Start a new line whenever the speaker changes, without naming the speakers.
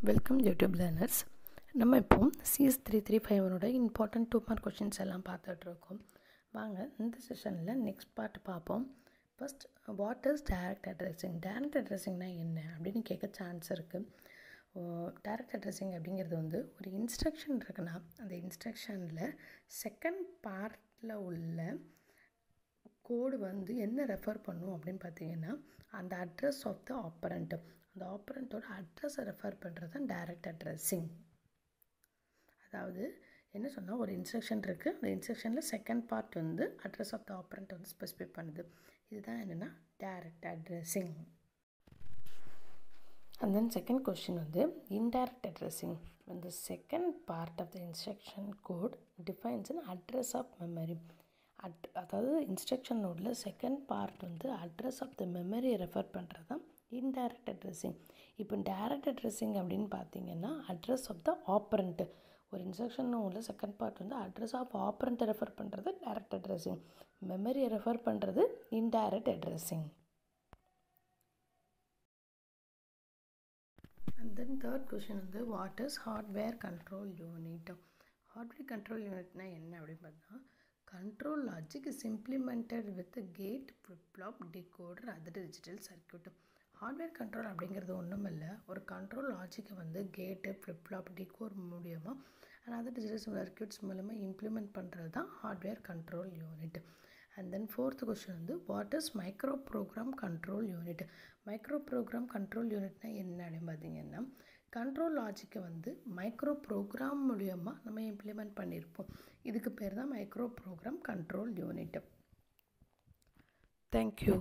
Welcome YouTube learners. நம்ம இப்போ CS 3351 important 2 mark questions எல்லாம் பார்த்துட்ருக்கோம். வாங்க இந்த செஷனில் நெக்ஸ்ட் பார்ட் பார்ப்போம். First, what is direct addressing? Direct அட்ரஸிங்னா என்ன அப்படின்னு கேட்க சான்ஸ் இருக்குது. டைரக்ட் அட்ரஸிங் அப்படிங்கிறது வந்து ஒரு இன்ஸ்ட்ரக்ஷன் இருக்குன்னா அந்த இன்ஸ்ட்ரக்ஷனில் செகண்ட் பார்ட்டில் உள்ள கோடு வந்து என்ன ரெஃபர் பண்ணும் அப்படின்னு பார்த்தீங்கன்னா அந்த அட்ரஸ் ஆஃப் த ஆப்பரண்ட், அந்த ஆப்பரண்ட்டோட அட்ரஸை ரெஃபர் பண்ணுறது தான் டைரக்ட் அட்ரஸிங். அதாவது என்ன சொன்னால், ஒரு இன்ஸ்ட்ரக்ஷன் இருக்குது, அந்த இன்ஸ்ட்ரக்ஷனில் செகண்ட் பார்ட் வந்து அட்ரஸ் ஆஃப் த ஆப்பரண்ட் வந்து ஸ்பெசிஃபை பண்ணுது. இதுதான் என்னென்னா direct addressing. And then second question வந்து indirect addressing. When the second part of the instruction code defines an address of memory. அதாவது இன்ஸ்ட்ரக்ஷன் நோடில் செகண்ட் பார்ட் வந்து address of the மெமரியை refer பண்ணுறது தான் இன்டைரக்ட் அட்ரஸிங். இப்போ டைரக்ட் அட்ரஸிங் அப்படின்னு பார்த்தீங்கன்னா அட்ரஸ் ஆஃப் த ஆப்பரண்ட்டு. ஒரு இன்ஸ்ட்ரக்ஷன் நோடில் செகண்ட் பார்ட் வந்து அட்ரஸ் ஆஃப் ஆப்பரண்ட்டை ரெஃபர் பண்ணுறது டைரக்ட் அட்ரஸிங், மெமரியை ரெஃபர் பண்ணுறது indirect addressing. And then third question வந்து what is hardware control unit? Hardware control யூனிட்னா என்ன அப்படின்னு பார்த்தா, control logic is implemented with gate, flip flop, decoder, other digital circuit. Hardware control அப்படிங்கிறது ஒன்றும் இல்லை, ஒரு கண்ட்ரோல் லாஜிக்கை வந்து கேட்டு, ஃப்ளிப்-ஃப்ளாப், டிகோர் மூலியமாக அண்ட் அதர் டிஜிட்டல் சர்க்யூட்ஸ் மூலமாக இம்ப்ளிமெண்ட் பண்ணுறது தான் hardware control unit. And then fourth question வந்து what is micro program control unit? Micro program control யூனிட்னா என்ன அப்படின்னு பார்த்தீங்கன்னா, கண்ட்ரோல் லாஜிக்கை வந்து மைக்ரோ ப்ரோக்ராம் மூலியமாக நம்ம இம்ப்ளிமெண்ட் பண்ணியிருப்போம். இதுக்கு பேர் தான் micro program control unit. Thank you.